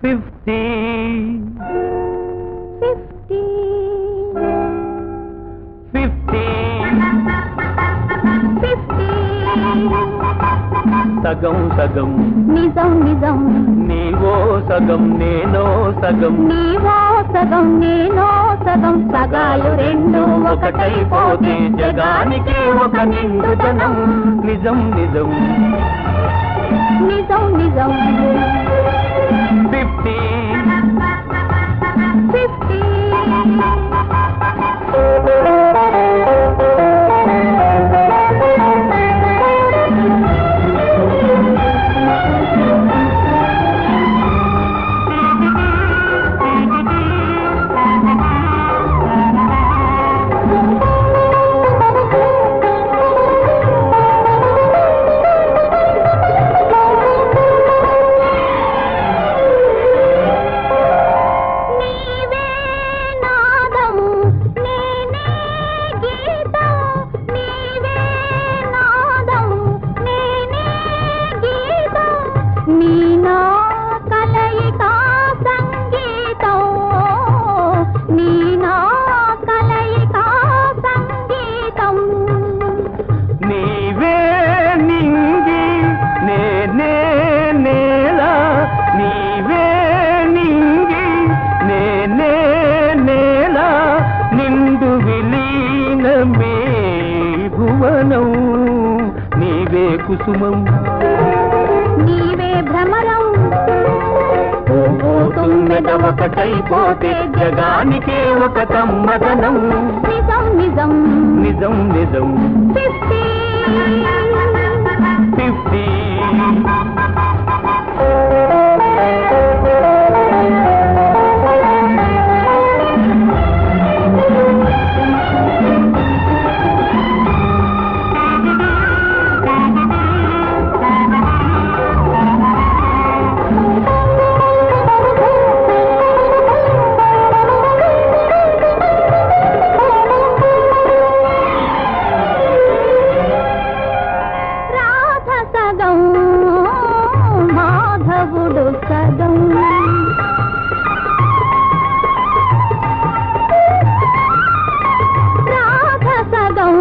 50 సగం సగం నిజం నిజం నీవో సగం నేనో సగం నీవో సగం నేనో సగం సగాలు రెండు ఒకటైపోతే జగానికి ఒక నిండుదనం నిజం నిజం నిజం నిజం 50 భువనం నీవే కుసుమం నీవే భ్రమరం తుమ్మెద ఒకటైపోతే జగానికే ఒక కమ్మదనం నిజం నిజం నిజం నిజం 50 మాధవుడు సగం రాధ సగం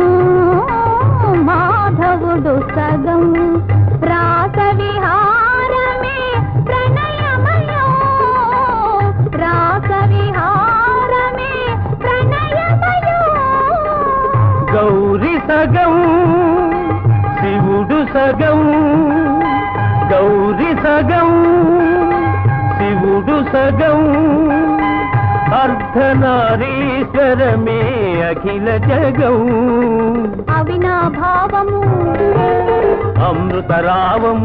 మాధవుడు సగం రాస విహారమే ప్రణయమయం రాస విహారమే ప్రణయమయం గౌరి సగం శివుడు సగం గౌరి సగం శివుడు సగం అర్ధనారీశ్వరమే అఖిల జగం అవినాభావము అమృతరావం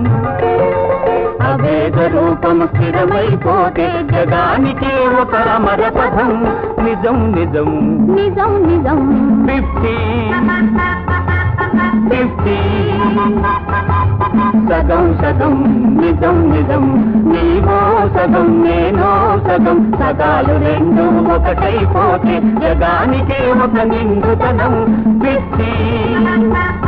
అభేద రూపం స్థిరమైపోతే జగానికి ఒక అమర పదం నిజం నిజం నిజం నిజం 50 సగం సగం నిజం నిజం నీవో సగం నేనో సగం సగాలు రెండు ఒకటైపోతే జగానికే ఒక నిండుతనం 50